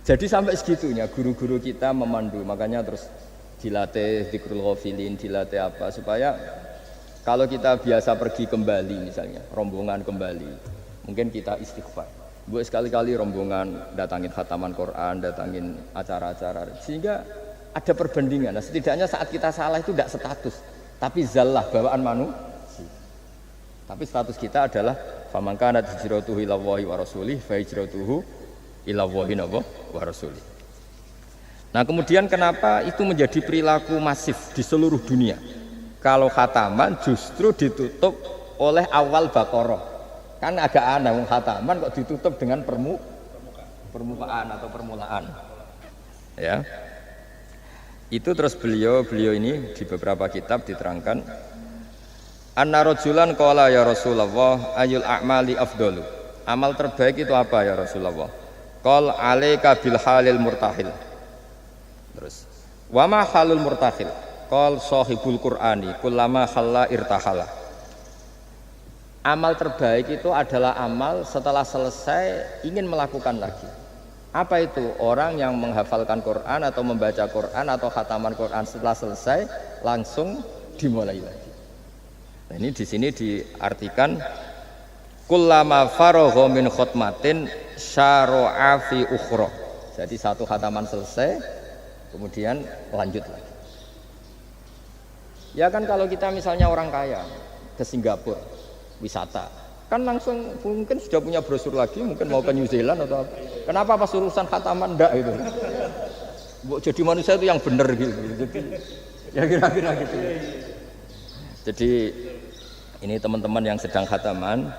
Jadi sampai segitunya guru-guru kita memandu, makanya terus dilatih dzikrul ghafilin, dilatih apa supaya kalau kita biasa pergi kembali misalnya, rombongan kembali, mungkin kita istighfar. Buat sekali-kali rombongan datangin khataman Quran, datangin acara-acara, sehingga ada perbandingan. Nah, setidaknya saat kita salah itu tidak status, tapi zallah bawaan manusia. Tapi status kita adalah faman kanat hijratuhu ila Allahi wa rasulih fa hijratuhu ila Allahi wa rasulih. Nah, kemudian kenapa itu menjadi perilaku masif di seluruh dunia? Kalau khataman justru ditutup oleh awal Baqarah. Kan agak aneh wong khataman kok ditutup dengan permukaan atau permulaan. Ya. Itu terus beliau ini di beberapa kitab diterangkan anna rajulan qala ya Rasulullah ayul a'mali afdalu. Amal terbaik itu apa ya Rasulullah? Qal alaika bil halil murtahil. Terus wa ma halul murtahil? Qal sahibul qur'ani kullama khalla irtahala. Amal terbaik itu adalah amal setelah selesai ingin melakukan lagi. Apa itu? Orang yang menghafalkan Quran atau membaca Quran atau khataman Quran setelah selesai langsung dimulai lagi. Nah, ini di sini diartikan kullama faragha min khutmatin syara'a fi ukhra. Jadi satu khataman selesai kemudian lanjut lagi. Ya kan kalau kita misalnya orang kaya ke Singapura wisata, kan langsung mungkin sudah punya brosur lagi, mungkin mau ke New Zealand atau apa. Kenapa pas urusan khataman ndak itu? Jadi manusia itu yang benar gitu. Jadi ya kira-kira gitu. Jadi ini teman-teman yang sedang khataman,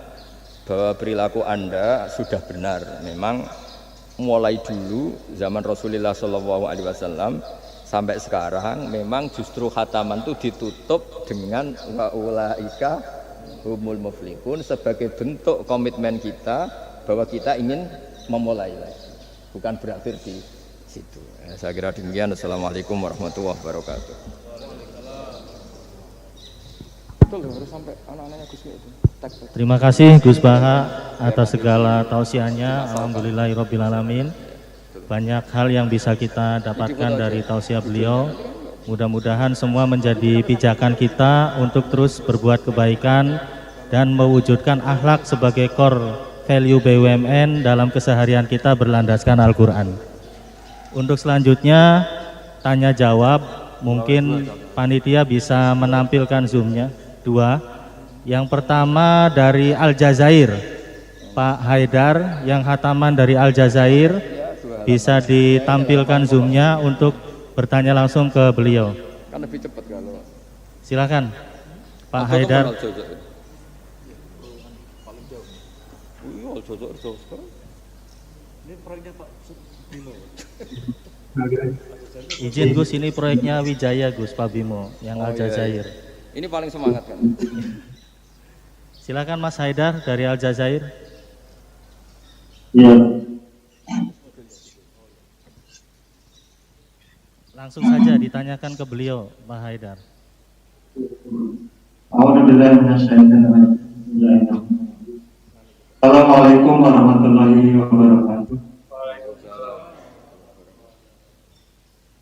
bahwa perilaku Anda sudah benar. Memang mulai dulu zaman Rasulullah SAW sampai sekarang memang justru khataman itu ditutup dengan wa ulaika humul muflihun sebagai bentuk komitmen kita bahwa kita ingin memulai lagi, bukan berakhir di situ. Saya kira demikian. Assalamualaikum warahmatullahi wabarakatuh. Terima kasih Gus Baha atas segala tausiahnya. Alhamdulillahirabbil alamin. Banyak hal yang bisa kita dapatkan dari tausiah beliau. Mudah-mudahan semua menjadi pijakan kita untuk terus berbuat kebaikan dan mewujudkan akhlak sebagai core value BUMN dalam keseharian kita berlandaskan Al-Quran. Untuk selanjutnya tanya jawab, mungkin panitia bisa menampilkan zoomnya dua. Yang pertama dari Aljazair, Pak Haidar yang khataman dari Aljazair, bisa ditampilkan zoomnya untuk bertanya langsung ke beliau. Kan lebih cepat kalau. Silakan Pak Haidar. Ini proyeknya Pak Bimo. Izin Gus, ini proyeknya Wijaya Gus, Pak Bimo yang Aljazair. Ini paling semangat kan. Silakan Mas Haidar dari Aljazair. Ya. Langsung saja ditanyakan ke beliau, Pak Haidar. Assalamualaikum warahmatullahi wabarakatuh.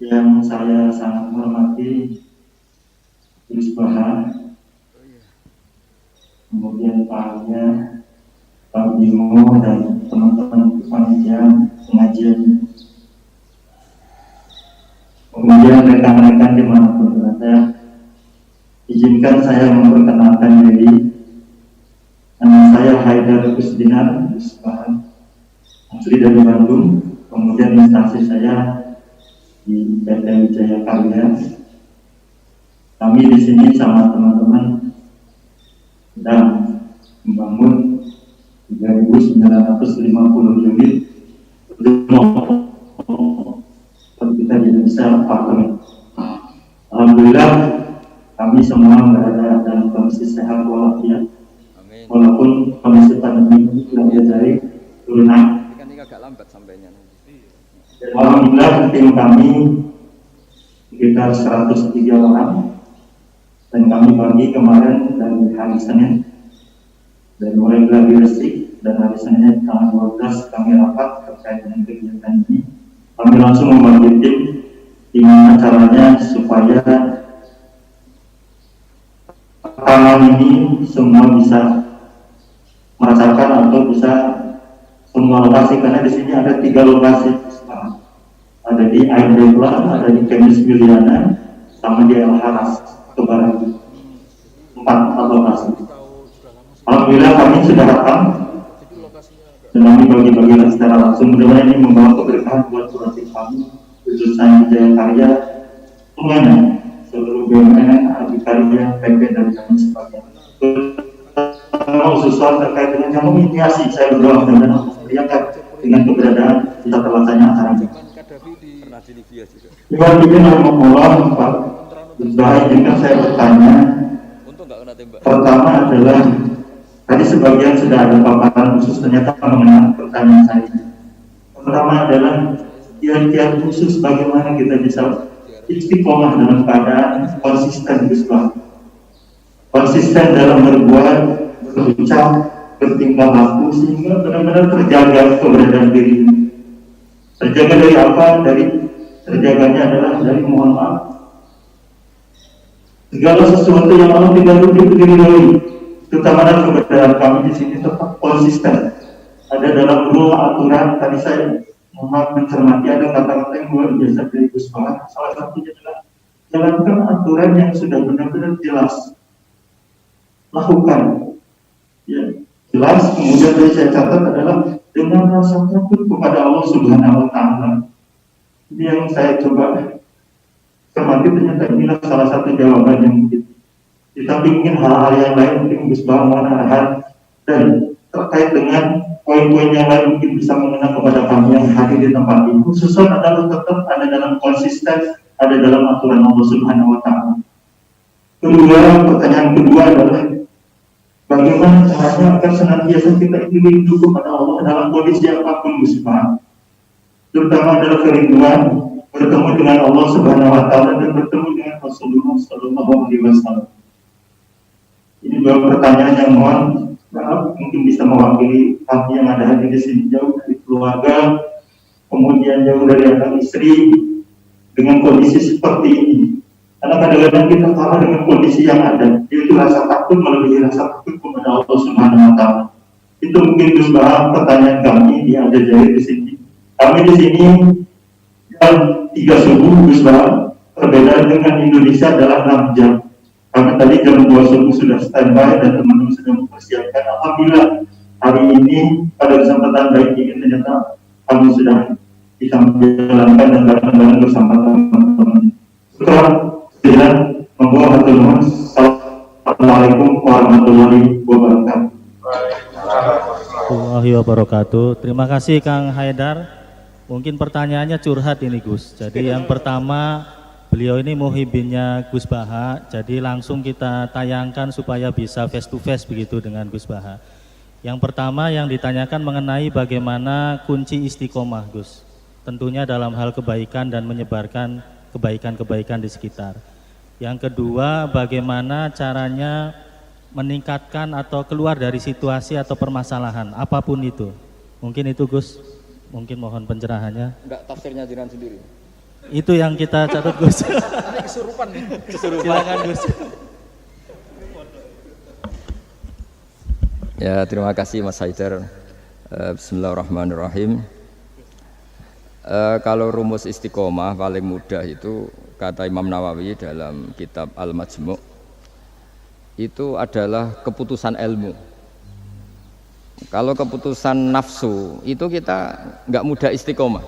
Yang saya sangat hormati Gus Baha, kemudian Pak Alia, Pak Bimo, dan teman-teman panitia pengajian, kemudian rekan-rekan dimanapun berada. Izinkan saya memperkenalkan diri. Nama saya Haidar Kusdinar Gus Baha, asli dari Bandung. Kemudian instansi saya di PT Wijaya Karya. Kami di sini sama teman-teman sedang membangun 3.950 unit kita di Indonesia apartemen. Alhamdulillah kami semua berada dalam kondisi sehat walafiat. Walaupun kondisi pandemi ini belum dari turunan. Kan ini agak lambat sampainya. Alhamdulillah tim kami sekitar 103 orang dan kami bagi kemarin dari hari Senin dari mulai gladi resik dan hari Seninnya tanggal 12 kami rapat terkait dengan kegiatan ini. kami langsung membagi tim gimana caranya supaya rekaman ini semua bisa merasakan atau bisa semua lokasi, karena di sini ada 3 lokasi, ada di Air Depla, ada di Kemis Miliana, sama di El Haras Kebaran, 4 lokasi. Alhamdulillah kami sudah rekam dan kami bagi-bagikan secara langsung. Mudah-mudahan ini membawa keberkahan buat kurasi kami, khususnya Jaya Karya, semuanya, seluruh BUMN, Adikarya, PP dan lain sebagainya. Khususnya terkait dengan yang menginisiasi, saya berdoa mudah-mudahan Allah memperlihatkan dengan keberadaan kita terlaksananya acara ini. Iwan Bidin Alhamdulillah, Pak Baik, jika saya bertanya, pertama adalah tadi sebagian sudah ada paparan khusus ternyata mengenai pertanyaan saya. Pertama adalah kiat-kiat khusus bagaimana kita bisa istiqomah dalam keadaan konsisten, konsisten dalam berbuat, berucap, bertingkah laku, sehingga benar-benar terjaga keberadaan diri. Terjaga dari apa? Terjaganya adalah dari mohon maaf. Segala sesuatu yang Allah tidak diridhoi, terutama dalam keberadaan kami di sini tetap konsisten. Ada dalam rule aturan, tadi saya mencermati ada kata-kata yang luar biasa dari Gus Baha. Salah satunya adalah jalankan aturan yang sudah benar-benar jelas, lakukan. Ya, jelas. Kemudian dari saya catat adalah dengan rasa takut kepada Allah Subhanahu Wa Taala. Ini yang saya coba cermati, ternyata inilah salah satu jawaban yang mungkin. Kita ingin hal-hal yang lain mungkin Gus Baha mohon dan terkait dengan poin-poin yang lain mungkin bisa mengenai kepada kami yang hadir di tempat ini. Khususnya adalah tetap ada dalam konsisten, ada dalam aturan Allah Subhanahu Wa Taala. Kedua, pertanyaan kedua adalah bagaimana caranya agar senantiasa kita rindu kepada Allah dalam kondisi apapun, Gus Baha. Terutama adalah kerinduan bertemu dengan Allah Subhanahu Wa Taala dan bertemu dengan Rasulullah Sallallahu Alaihi Wasallam. Ini dua pertanyaan yang mohon maaf mungkin bisa mewakili kami yang ada hadir di sini, jauh dari keluarga, kemudian jauh dari anak istri, dengan kondisi seperti ini. Karena kadang-kadang kita kalah dengan kondisi yang ada, yaitu rasa takut melebihi rasa takut kepada Allah Subhanahu Wa Taala. Itu mungkin Gus Baha pertanyaan kami yang ada jahit di sini. Kami di sini jam 3 subuh, Gus Baha, perbedaan dengan Indonesia adalah 6 jam. Karena tadi jam 2 subuh sudah standby dan teman-teman sudah mempersiapkan. Alhamdulillah hari ini pada kesempatan baik ini ternyata kami sudah bisa menjalankan dan bareng-bareng bersama teman-teman. Setelah dengan membawa hatur nuhun. Assalamualaikum warahmatullahi wabarakatuh. Warahmatullahi wabarakatuh. Terima kasih Kang Haidar. Mungkin pertanyaannya curhat ini Gus. Jadi yang pertama, beliau ini muhibinnya Gus Baha, jadi langsung kita tayangkan supaya bisa face to face begitu dengan Gus Baha. Yang pertama yang ditanyakan mengenai bagaimana kunci istiqomah Gus. Tentunya dalam hal kebaikan dan menyebarkan kebaikan-kebaikan di sekitar. Yang kedua, bagaimana caranya meningkatkan atau keluar dari situasi atau permasalahan apapun itu. Mungkin itu Gus. Mungkin mohon pencerahannya. Enggak tafsirnya jiran sendiri. Itu yang kita catat Gus. Ini kesurupan nih. Silakan Gus. Ya, terima kasih Mas Haidar. Bismillahirrahmanirrahim. Kalau rumus istiqomah paling mudah itu kata Imam Nawawi dalam kitab Al-Majmu' itu adalah keputusan ilmu. Kalau keputusan nafsu itu kita nggak mudah istiqomah.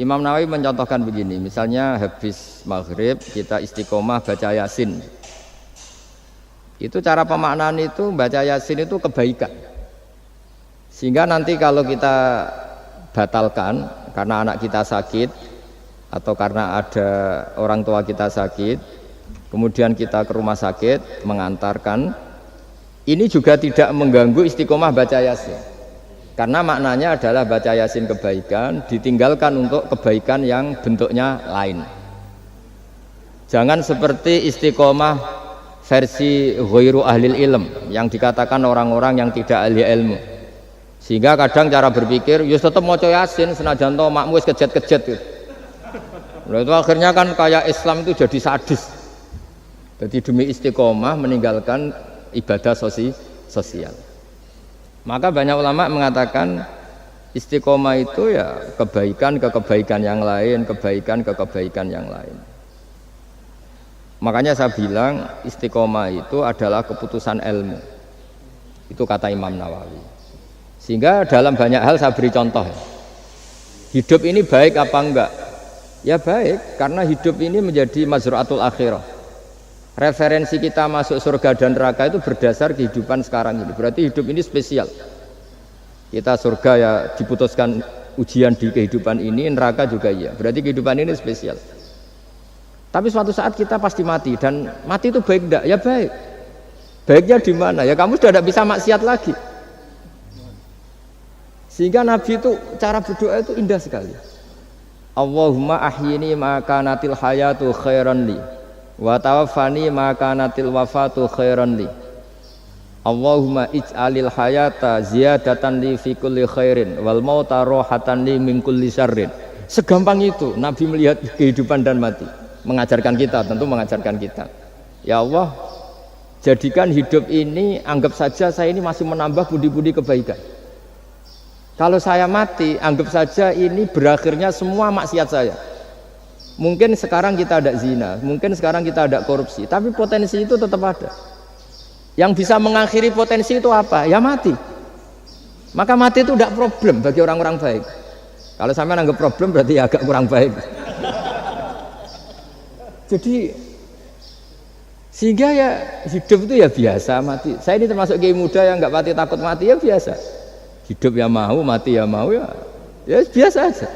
Imam Nawawi mencontohkan begini, misalnya habis maghrib kita istiqomah baca Yasin. Itu cara pemaknaan itu baca Yasin itu kebaikan. Sehingga nanti kalau kita batalkan karena anak kita sakit atau karena ada orang tua kita sakit, kemudian kita ke rumah sakit mengantarkan, ini juga tidak mengganggu istiqomah baca Yasin. Karena maknanya adalah baca Yasin kebaikan, ditinggalkan untuk kebaikan yang bentuknya lain. Jangan seperti istiqomah versi ghairu ahlil ilm, yang dikatakan orang-orang yang tidak ahli ilmu. Sehingga kadang cara berpikir, ya tetap maca Yasin senajan to makmu wis kejet-kejet gitu. Nah, itu akhirnya kan kayak Islam itu jadi sadis. Jadi demi istiqomah meninggalkan ibadah sosial. Maka banyak ulama mengatakan istiqomah itu ya kebaikan ke kebaikan yang lain, kebaikan ke kebaikan yang lain. Makanya saya bilang istiqomah itu adalah keputusan ilmu. Itu kata Imam Nawawi. Sehingga dalam banyak hal saya beri contoh. Hidup ini baik apa enggak? Ya baik, karena hidup ini menjadi mazru'atul akhirah. Referensi kita masuk surga dan neraka itu berdasar kehidupan sekarang ini. Berarti hidup ini spesial. Kita surga ya diputuskan ujian di kehidupan ini, neraka juga iya. Berarti kehidupan ini spesial. Tapi suatu saat kita pasti mati, dan mati itu baik enggak? Ya baik. Baiknya di mana? Ya kamu sudah tidak bisa maksiat lagi. Sehingga Nabi itu cara berdoa itu indah sekali. Allahumma ahyini ma kanatil hayatu khairan li wa tawaffani ma kanatil wafatu khairan li. Allahumma ij'alil hayata ziyadatan li fi kulli khairin wal mauta rohatan li min kulli syarrin. Segampang itu Nabi melihat kehidupan dan mati. Mengajarkan kita, tentu mengajarkan kita. Ya Allah, jadikan hidup ini, anggap saja saya ini masih menambah budi-budi kebaikan. Kalau saya mati, anggap saja ini berakhirnya semua maksiat saya. Mungkin sekarang kita ada zina, mungkin sekarang kita ada korupsi, tapi potensi itu tetap ada. Yang bisa mengakhiri potensi itu apa? Ya mati. Maka mati itu tidak problem bagi orang-orang baik. Kalau sampai anggap problem berarti agak kurang baik. Jadi sehingga ya hidup itu ya biasa, mati. Saya ini termasuk kiai muda yang nggak pati takut mati, ya biasa. Hidup ya mau, mati ya mau, ya biasa aja.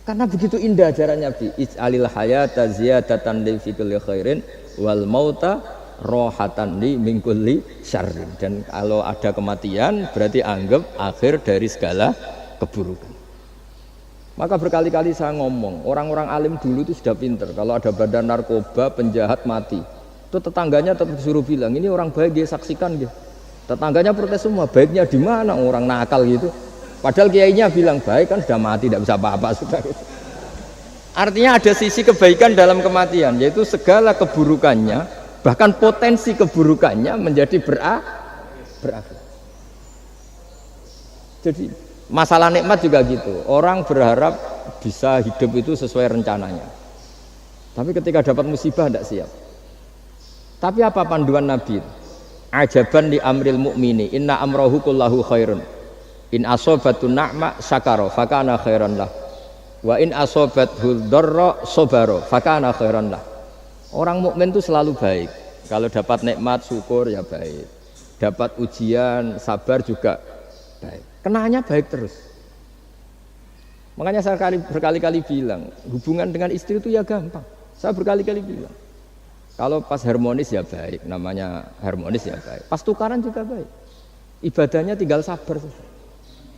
Karena begitu indah ajaran Nabi. Ij'alil hayata ziyadatan li fi kulli khairin wal mauta rohatan li min kulli syarrin. Dan kalau ada kematian berarti anggap akhir dari segala keburukan. Maka berkali-kali saya ngomong, orang-orang alim dulu itu sudah pinter. Kalau ada badan narkoba, penjahat mati, itu tetangganya tetap disuruh bilang, ini orang baik, dia saksikan dia. Tetangganya protes semua, baiknya di mana orang nakal gitu. Padahal kiainya bilang baik kan sudah mati, tidak bisa apa-apa sudah. Artinya ada sisi kebaikan dalam kematian, yaitu segala keburukannya, bahkan potensi keburukannya menjadi berakhir. Jadi masalah nikmat juga gitu. Orang berharap bisa hidup itu sesuai rencananya. Tapi ketika dapat musibah tidak siap. Tapi apa panduan Nabi? Ajaban li amril mu'mini inna amrahu kullahu khairun in asobatun na'ma syakara fakana khairan lah wa in asobathu dharra sobaro fakana khairan lah. Orang mukmin itu selalu baik. Kalau dapat nikmat syukur ya baik, dapat ujian sabar juga baik, kenanya baik terus. Makanya saya berkali-kali bilang hubungan dengan istri itu ya gampang. Saya berkali-kali bilang kalau pas harmonis ya baik, namanya harmonis ya baik. Pas tukaran juga baik. Ibadahnya tinggal sabar.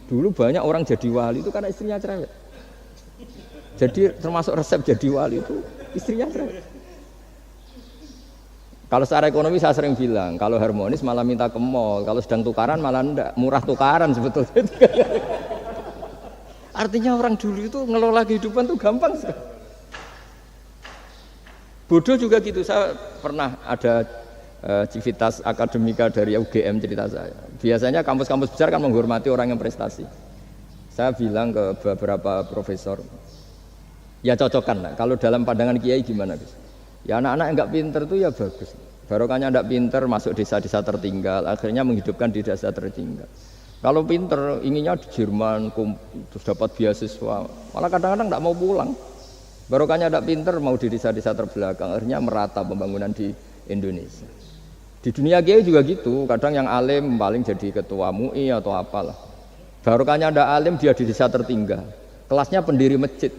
Dulu banyak orang jadi wali itu karena istrinya cerewet. Jadi termasuk resep jadi wali itu istrinya cerewet. Kalau secara ekonomi saya sering bilang, kalau harmonis malah minta ke mall, kalau sedang tukaran malah enggak, murah tukaran sebetulnya. Artinya orang dulu itu ngelola kehidupan itu gampang sekali. Bodoh juga gitu. Saya pernah ada civitas akademika dari UGM cerita saya. Biasanya kampus-kampus besar kan menghormati orang yang prestasi. Saya bilang ke beberapa profesor, ya cocokkan lah. Kalau dalam pandangan kiai gimana Gus? Ya anak-anak yang nggak pinter itu ya bagus. Barokahnya nggak pinter masuk desa-desa tertinggal, akhirnya menghidupkan di desa tertinggal. Kalau pinter inginnya di Jerman, terus dapat beasiswa, malah kadang-kadang nggak mau pulang. Barokahnya tidak pinter mau di desa-desa terbelakang, akhirnya merata pembangunan di Indonesia. Di dunia kiai juga gitu, kadang yang alim paling jadi ketua MUI atau apalah. Barokahnya tidak alim dia di desa tertinggal, kelasnya pendiri masjid.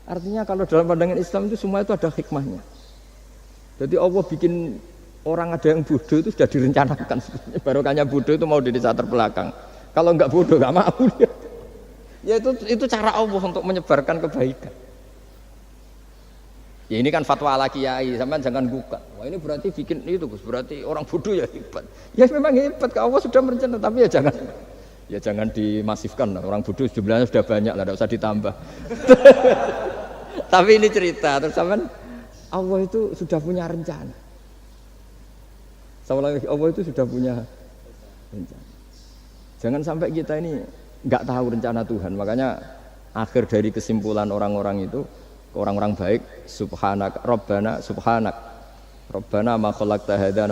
Artinya kalau dalam pandangan Islam itu semua itu ada hikmahnya. Jadi Allah bikin orang ada yang bodoh itu sudah direncanakan. Barokahnya bodoh itu mau di desa terbelakang. Kalau enggak bodoh enggak mau dia. Ya itu cara Allah untuk menyebarkan kebaikan. Ya ini kan fatwa ala kiai, sampean jangan buka. Wah ini berarti bikin itu Gus, berarti orang bodoh ya hebat. Ya memang hebat, Allah sudah merencanakan, tapi ya jangan dimasifkan lah. Orang bodoh jumlahnya sudah banyak lah, tidak usah ditambah. Tapi ini cerita, terus sampean Allah itu sudah punya rencana. Sama lagi Allah itu sudah punya rencana. Jangan sampai kita ini nggak tahu rencana Tuhan. Makanya akhir dari kesimpulan orang-orang itu, orang-orang baik, subhanak rabbana subhanak rabbana ma khalaqta hadza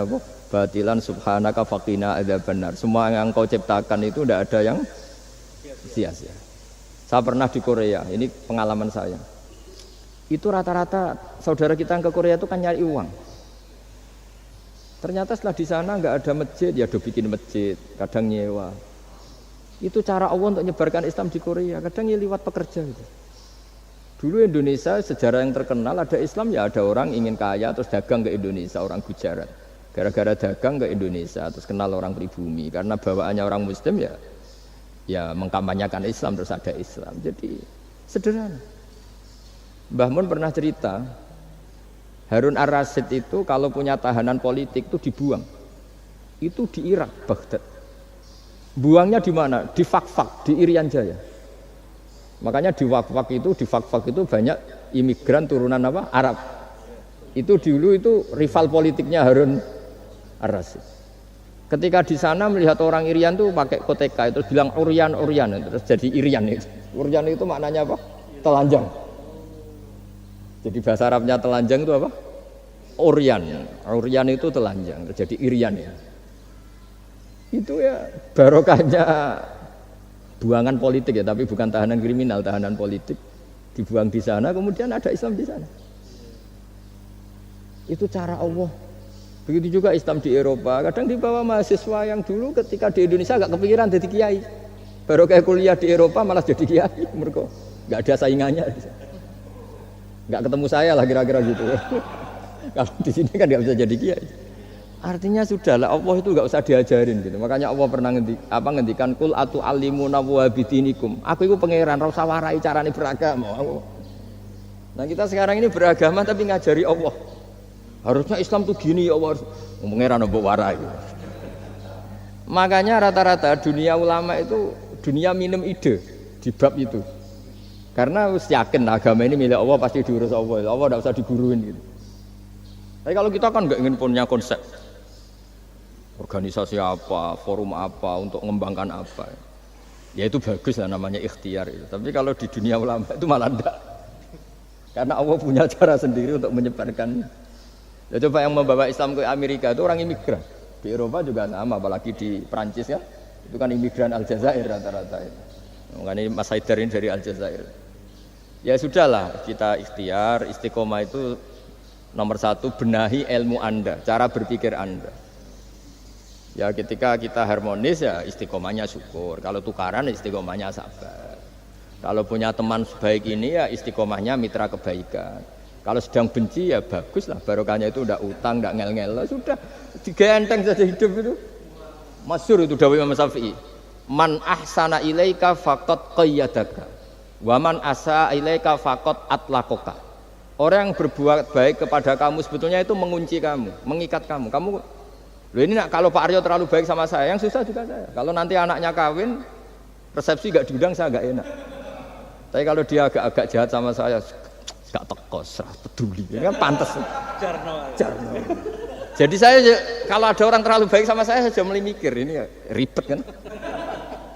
batilan subhanaka faqina adzabannar. Semua yang kau ciptakan itu tidak ada yang sia-sia. Saya pernah di Korea, ini pengalaman saya. Itu rata-rata saudara kita yang ke Korea itu kan nyari uang. Ternyata setelah di sana nggak ada masjid, ya udah bikin masjid, kadang nyewa. Itu cara Allah untuk menyebarkan Islam di Korea, kadang ya lewat pekerja gitu. Dulu Indonesia sejarah yang terkenal ada Islam ya ada orang ingin kaya terus dagang ke Indonesia, orang Gujarat. Gara-gara dagang ke Indonesia terus kenal orang pribumi karena bawaannya orang Muslim ya mengkampanyekan Islam terus ada Islam. Jadi sederhana. Mbah Mun pernah cerita Harun Ar-Rasyid itu kalau punya tahanan politik itu dibuang. Itu di Irak, Baghdad. Buangnya di mana? Di Fakfak, di Irian Jaya. Makanya di Fakfak itu banyak imigran turunan apa? Arab. Itu dulu itu rival politiknya Harun Ar-Rasyid. Ketika di sana melihat orang Irian tuh pakai koteka itu bilang Urian terus jadi Irian itu. Urian itu maknanya apa? Telanjang. Jadi bahasa Arabnya telanjang itu apa? Urian itu telanjang, jadi Irian ya. Itu ya barokahnya buangan politik ya, tapi bukan tahanan kriminal, tahanan politik dibuang di sana, kemudian ada Islam di sana. Itu cara Allah. Begitu juga Islam di Eropa, kadang dibawa mahasiswa yang dulu ketika di Indonesia agak kepikiran jadi kiai. Barokah kuliah di Eropa malah jadi kiai, mereka nggak ada saingannya. Nggak ketemu saya lah kira-kira gitu. Kalau di sini kan nggak bisa jadi kiai. Artinya sudahlah Allah itu nggak usah diajarin gitu. Makanya Allah pernah ngendikan kul atu alimuna wa bidinikum. Aku itu pangeran, ora usah warai carane beragama. Nah kita sekarang ini beragama tapi ngajari Allah. Harusnya Islam tuh gini ya Allah. Pangeran mbok warai. Makanya rata-rata dunia ulama itu dunia minum ide di bab itu. Karena harus yakin agama ini milik Allah pasti diurus Allah. Allah tidak usah diguruin gitu. Tapi kalau kita kan nggak ingin punya konsep organisasi apa, forum apa untuk mengembangkan apa, ya itu bagus lah namanya ikhtiar itu. Tapi kalau di dunia ulama itu malah enggak. Karena Allah punya cara sendiri untuk menyebarkan. Ya coba yang membawa Islam ke Amerika itu orang imigran. Di Eropa juga sama, apalagi di Prancis ya. Itu kan imigran Aljazair rata-rata itu. Makanya Mas Haidar ini dari Aljazair. Ya sudahlah, kita ikhtiar, istiqomah itu nomor satu, benahi ilmu Anda, cara berpikir Anda. Ya ketika kita harmonis ya istiqomahnya syukur, kalau tukaran istiqomahnya sabar. Kalau punya teman sebaik ini ya istiqomahnya mitra kebaikan. Kalau sedang benci ya bagus lah, barokahnya itu udah utang, udah ngel-ngel, sudah digenteng saja hidup itu. Masyhur itu dawuh Imam Syafi'i. Man ahsana ilaika faqad qayyadaka. Wa man asa ilaika faqad atlaqaka. Orang yang berbuat baik kepada kamu sebetulnya itu mengunci kamu, mengikat kamu. Kamu loh ini kalau Pak Aryo terlalu baik sama saya, yang susah juga saya. Kalau nanti anaknya kawin, resepsi gak diundang saya gak enak. Tapi kalau dia agak jahat sama saya, gak tekos, peduli. Ini kan pantas. Jarno. Jadi saya kalau ada orang terlalu baik sama saya sudah mulai mikir ini ya, ribet kan.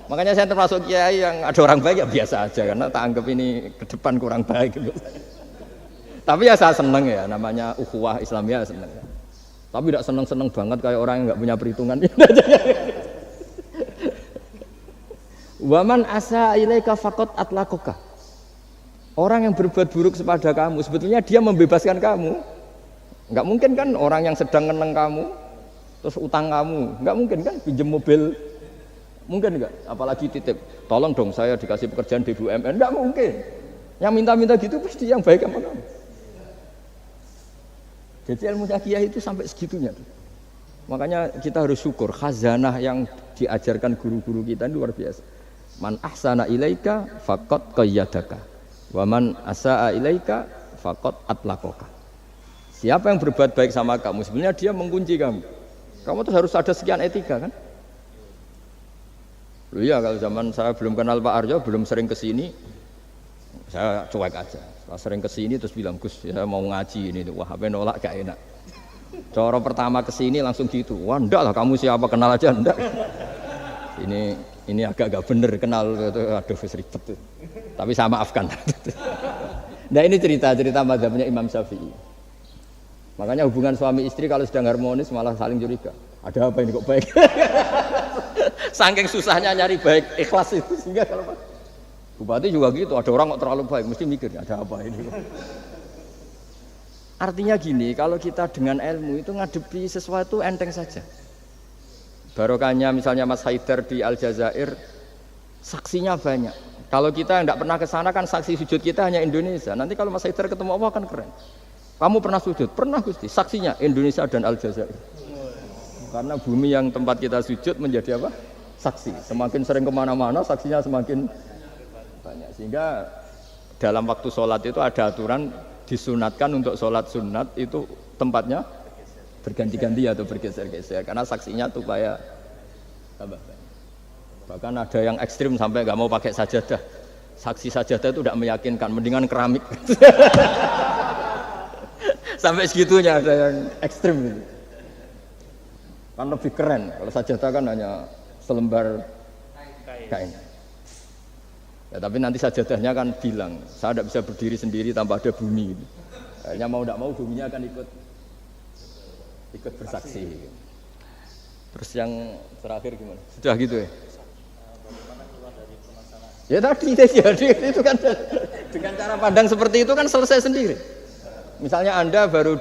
Makanya saya termasuk kiai yang ada orang baik ya biasa aja karena tak anggap ini ke depan kurang baik gitu. Tapi ya saya seneng ya, namanya ukhuwah Islamiyah seneng. Tapi tidak seneng-seneng banget kayak orang yang nggak punya perhitungan. Waman asa ilaika faqad atlaqaka. Orang yang berbuat buruk kepada kamu sebetulnya dia membebaskan kamu. Nggak mungkin kan orang yang sedang ngeneng kamu terus utang kamu, nggak mungkin kan pinjam mobil. Mungkin enggak, apalagi titip, tolong dong saya dikasih pekerjaan di BUMN, enggak mungkin. Yang minta-minta gitu pasti yang baik sama kamu. Jadi ilmu kiai itu sampai segitunya. Makanya kita harus syukur, khazanah yang diajarkan guru-guru kita ini luar biasa. Man ahsana ilaika faqad qayyadaka, wa man asaa ilaika faqad atlaqaka. Siapa yang berbuat baik sama kamu, sebenarnya dia mengunci kamu. Kamu tuh harus ada sekian etika kan? Loh iya, kalau zaman saya belum kenal Pak Arjo, belum sering kesini, saya cuek aja. Setelah sering kesini terus bilang, Gus, saya mau ngaji ini, wah apa nolak gak enak. Cara pertama kesini langsung gitu, wah enggak lah kamu siapa, kenal aja enggak. Ini agak bener kenal, aduh ribet tuh. Tapi saya maafkan. Nah ini cerita mazhabnya Imam Syafi'i. Makanya hubungan suami istri kalau sedang harmonis malah saling curiga. Ada apa ini kok baik? Saking susahnya nyari baik ikhlas itu sehingga kalau bupati juga gitu, ada orang kok terlalu baik mesti mikir ada apa ini. Artinya gini, kalau kita dengan ilmu itu ngadepi sesuatu enteng saja. Barokahnya misalnya Mas Haidar di Aljazair, saksinya banyak. Kalau kita tidak pernah ke sana kan saksi sujud kita hanya Indonesia. Nanti kalau Mas Haidar ketemu Allah kan keren. Kamu pernah sujud? Pernah Gusti. Saksinya Indonesia dan Aljazair. Karena bumi yang tempat kita sujud menjadi apa? Saksi. Semakin sering kemana-mana saksinya semakin banyak. Sehingga dalam waktu sholat itu ada aturan disunatkan untuk sholat sunat itu tempatnya berganti-ganti atau bergeser-geser. Karena saksinya tuh kayak tambah banyak. Bahkan ada yang ekstrim sampai nggak mau pakai sajadah. Saksi sajadah itu tidak meyakinkan, mendingan keramik. Sampai segitunya ada yang ekstrim gitu. Kan lebih keren, kalau sajadah kan hanya selembar kain. Ya, tapi nanti sajadahnya kan bilang, saya tidak bisa berdiri sendiri tanpa ada bumi. Akhirnya mau tidak mau buminya akan ikut bersaksi. Terus yang terakhir gimana? Sudah gitu ya? Ya tadi itu kan dengan cara pandang seperti itu kan selesai sendiri. Misalnya Anda baru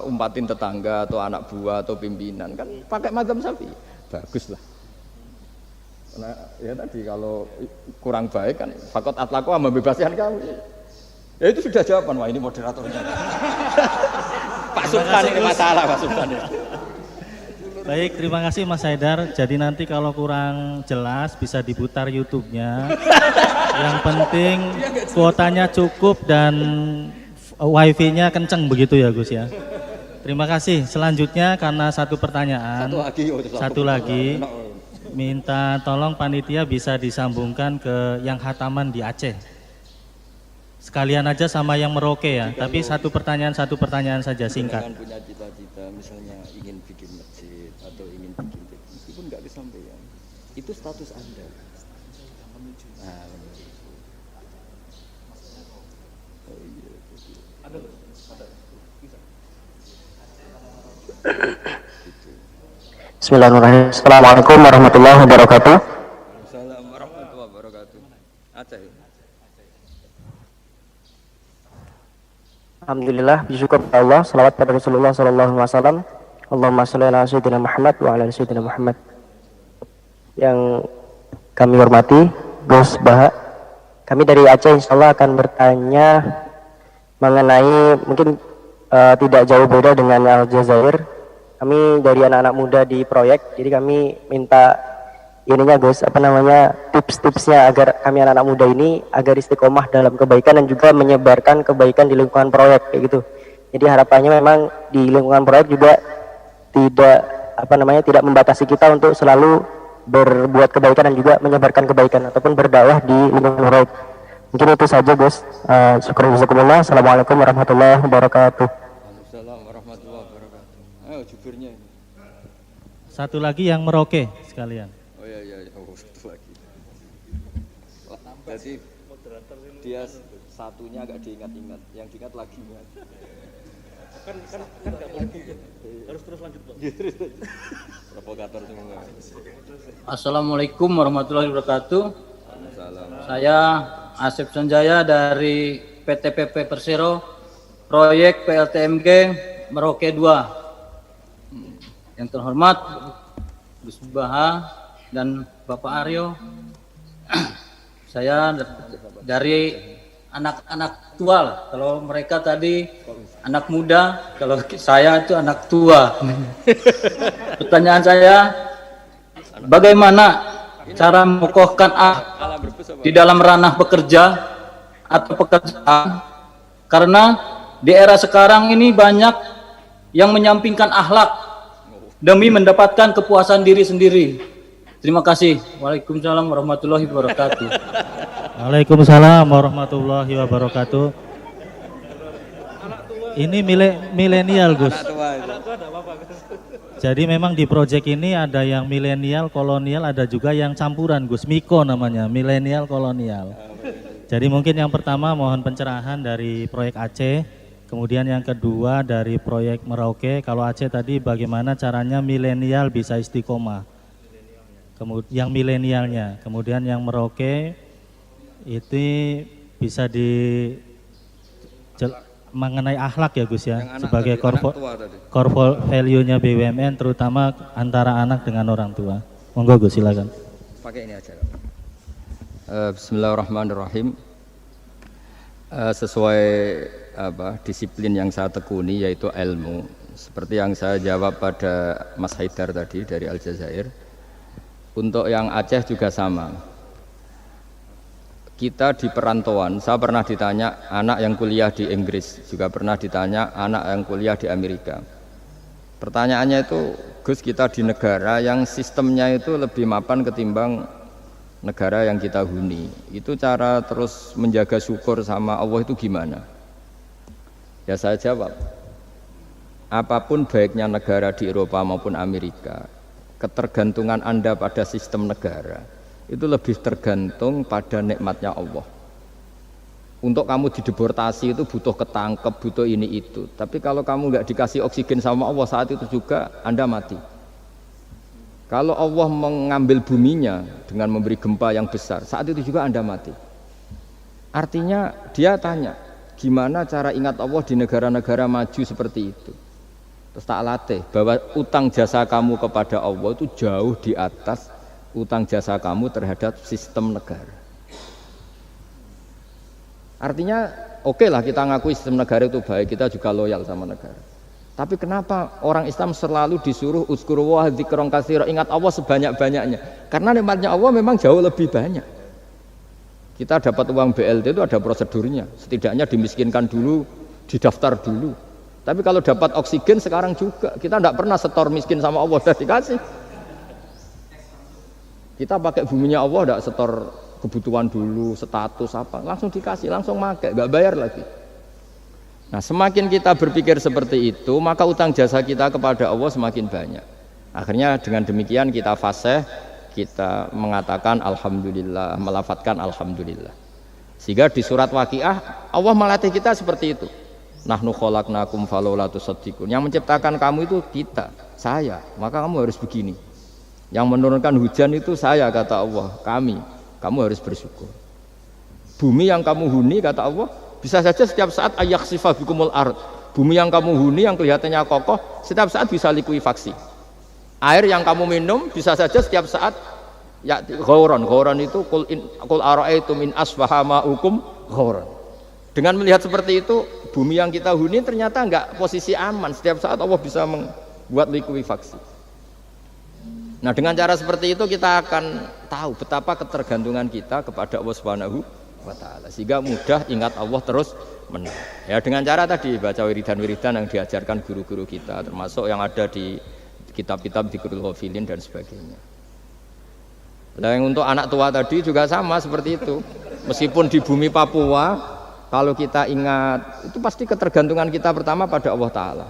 umpatin tetangga atau anak buah atau pimpinan kan pakai mazhab Syafi'i, bagus lah. Nah, ya tadi kalau kurang baik kan fakot atlaku membebaskan kamu. Ya itu sudah jawaban. Wah ini moderatornya. Pak Sultan ini masalah Pak Sultan ya. Baik, terima kasih Mas Haidar. Jadi nanti kalau kurang jelas bisa diputar YouTube-nya. Yang penting kuotanya cukup dan wifi-nya kenceng begitu ya Gus ya. Terima kasih. Selanjutnya karena satu pertanyaan, satu lagi, minta tolong panitia bisa disambungkan ke yang khataman di Aceh. Sekalian aja sama yang Merauke ya. Tapi satu pertanyaan saja singkat. Jangan punya cita-cita misalnya ingin bikin masjid atau ingin bikin meskipun nggak kesampaian. Itu status Anda. Nah, Bismillahirrahmanirrahim. Assalamualaikum warahmatullahi wabarakatuh. Assalamualaikum warahmatullahi wabarakatuh. Aceh. Alhamdulillah, bersyukur kepada Allah, salawat pada Rasulullah sallallahu alaihi wasallam. Allahumma shalli ala sayyidina Muhammad wa ala sayyidina Muhammad. Yang kami hormati Gus Baha, kami dari Aceh insyaallah akan bertanya mengenai mungkin tidak jauh beda dengan Aljazair. Kami dari anak-anak muda di proyek, jadi kami minta ininya Gus, tips-tipsnya agar kami anak-anak muda ini agar istiqomah dalam kebaikan dan juga menyebarkan kebaikan di lingkungan proyek kayak gitu. Jadi harapannya memang di lingkungan proyek juga tidak membatasi kita untuk selalu berbuat kebaikan dan juga menyebarkan kebaikan ataupun berdakwah di lingkungan proyek. Mungkin itu saja Gus. Syukur jazakumullah. Assalamualaikum warahmatullahi wabarakatuh. Waalaikumsalam warahmatullahi wabarakatuh. Ayo jubirnya ini. Satu lagi yang Merauke sekalian. Oh iya, satu lagi. Jadi dia satunya agak diingat-ingat, yang diingat lagi ingat. Kan enggak mungkin. Harus terus lanjut, Pak. Terus. Provokator semua. Assalamualaikum warahmatullahi wabarakatuh. Waalaikumsalam. Saya Asep Sanjaya dari PT PP Persero, proyek PLTMG Merauke 2. Yang terhormat Gus Baha dan Bapak Aryo. Saya dari anak-anak tua lah. Kalau mereka tadi anak muda, kalau saya itu anak tua. Pertanyaan saya, bagaimana cara mengokohkan di dalam ranah bekerja atau pekerjaan? Karena Di era sekarang ini banyak yang menyampingkan akhlak demi mendapatkan kepuasan diri sendiri. Terima kasih. Waalaikumsalam warahmatullahi wabarakatuh. Waalaikumsalam warahmatullahi wabarakatuh. Ini milenial, Gus. Jadi memang di proyek ini ada yang milenial, kolonial, ada juga yang campuran, Gus. Miko namanya, milenial kolonial. Jadi mungkin yang pertama mohon pencerahan dari proyek Aceh, kemudian yang kedua dari proyek Merauke. Kalau Aceh tadi bagaimana caranya milenial bisa istiqomah. Kemudian yang milenialnya, kemudian yang Merauke itu bisa mengenai akhlak ya Gus ya, sebagai core value-nya BUMN terutama antara anak dengan orang tua. Monggo Gus, silakan. Pakai ini aja. Bismillahirrahmanirrahim. Sesuai disiplin yang saya tekuni yaitu ilmu. Seperti yang saya jawab pada Mas Haidar tadi dari Aljazair. Untuk yang Aceh juga sama. Kita di perantauan, saya pernah ditanya anak yang kuliah di Inggris, juga pernah ditanya anak yang kuliah di Amerika. Pertanyaannya itu, Gus, kita di negara yang sistemnya itu lebih mapan ketimbang negara yang kita huni. Itu cara terus menjaga syukur sama Allah itu gimana? Ya saya jawab, apapun baiknya negara di Eropa maupun Amerika, ketergantungan Anda pada sistem negara itu lebih tergantung pada nikmatnya Allah. Untuk kamu dideportasi itu butuh ketangkep, butuh ini itu. Tapi kalau kamu nggak dikasih oksigen sama Allah saat itu juga Anda mati. Kalau Allah mengambil buminya dengan memberi gempa yang besar, saat itu juga Anda mati. Artinya dia tanya, gimana cara ingat Allah di negara-negara maju seperti itu? Terus tak latih bahwa utang jasa kamu kepada Allah itu jauh di atas utang jasa kamu terhadap sistem negara. Artinya oke lah kita ngakui sistem negara itu baik, kita juga loyal sama negara. Tapi kenapa orang Islam selalu disuruh uzkuru wa dzikron katsira, ingat Allah sebanyak-banyaknya? Karena nikmatnya Allah memang jauh lebih banyak. Kita dapat uang BLT itu ada prosedurnya, setidaknya dimiskinkan dulu, didaftar dulu. Tapi kalau dapat oksigen sekarang juga, kita tidak pernah setor miskin sama Allah, sudah dikasih. Kita pakai buminya Allah, tidak setor kebutuhan dulu, status apa, langsung dikasih, langsung pakai, nggak bayar lagi. Nah, semakin kita berpikir seperti itu, maka utang jasa kita kepada Allah semakin banyak. Akhirnya dengan demikian kita fasih, kita mengatakan alhamdulillah, melafadzkan alhamdulillah. Sehingga di surat Waqiah Allah melatih kita seperti itu. Nahnu khalaqnakum falaula tusaddiqun. Yang menciptakan kamu itu kita, saya, maka kamu harus begini. Yang menurunkan hujan itu saya, kata Allah, kamu harus bersyukur. Bumi yang kamu huni, kata Allah, bisa saja setiap saat ayakhsifa bikumul ard. Bumi yang kamu huni yang kelihatannya kokoh, setiap saat bisa likuifaksi. Air yang kamu minum bisa saja setiap saat ya ghauran itu qul ara'aitum min asbaha ma'ukum ghauran. Dengan melihat seperti itu, bumi yang kita huni ternyata enggak posisi aman, setiap saat Allah bisa membuat likuifaksi. Nah, dengan cara seperti itu kita akan tahu betapa ketergantungan kita kepada Allah Subhanahu wa taala, sehingga mudah ingat Allah terus menerus. Ya, dengan cara tadi baca wiridan-wiridan yang diajarkan guru-guru kita, termasuk yang ada di kitab-kitab Dzikrul Ghafilin dan sebagainya. Nah, yang untuk anak tua tadi juga sama seperti itu. Meskipun di bumi Papua, kalau kita ingat, itu pasti ketergantungan kita pertama pada Allah taala.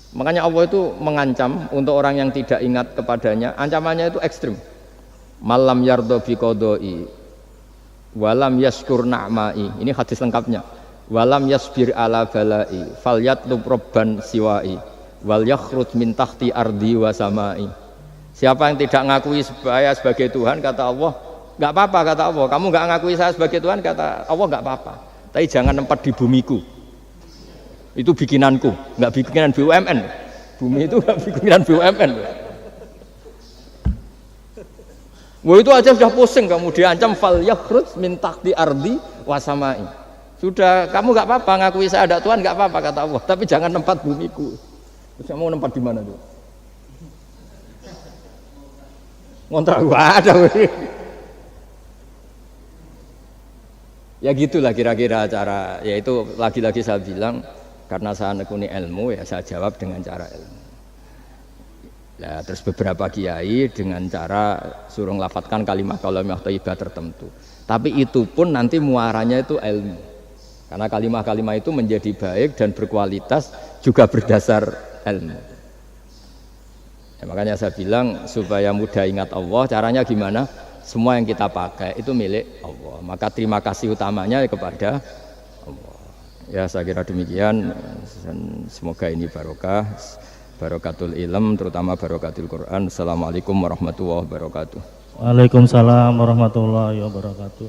Makanya Allah itu mengancam untuk orang yang tidak ingat kepadanya, ancamannya itu ekstrim. Malam yardo bi qodoi walam yaskur na'mai. Ini hadis lengkapnya. Walam yasbir ala balai falyatlub robban siwai wal yakhrut min tahti ardi wa samai. Siapa yang tidak ngakui saya sebagai Tuhan, kata Allah, enggak apa-apa, kata Allah. Kamu enggak ngakui saya sebagai Tuhan, kata Allah, enggak apa-apa. Tapi jangan tempat di bumiku. Itu bikinanku, enggak bikinan BUMN. Bumi itu enggak bikinan BUMN. Wah, itu aja sudah pusing kamu, diancam fal yakhrut min tahti ardi wa samai. Sudah, kamu enggak apa-apa ngakui saya ada Tuhan, enggak apa-apa, kata Allah, tapi jangan tempat bumiku. Terus kamu tempat di mana tuh? Ngontrak gua ada. Ya gitulah kira-kira cara, yaitu lagi-lagi saya bilang karena saya nekuni ilmu ya saya jawab dengan cara ilmu. Nah, terus beberapa kiai dengan cara suruh ngelafatkan kalimat-kalimat thayyibah tertentu. Tapi itu pun nanti muaranya itu ilmu. Karena kalimat-kalimat itu menjadi baik dan berkualitas juga berdasar ilmu. Ya, makanya saya bilang supaya mudah ingat Allah, caranya gimana? Semua yang kita pakai itu milik Allah. Maka terima kasih utamanya kepada Allah. Ya saya kira demikian. Semoga ini barokah, barokatul ilm, terutama barokatul Quran. Assalamualaikum warahmatullahi wabarakatuh. Waalaikumsalam warahmatullahi wabarakatuh.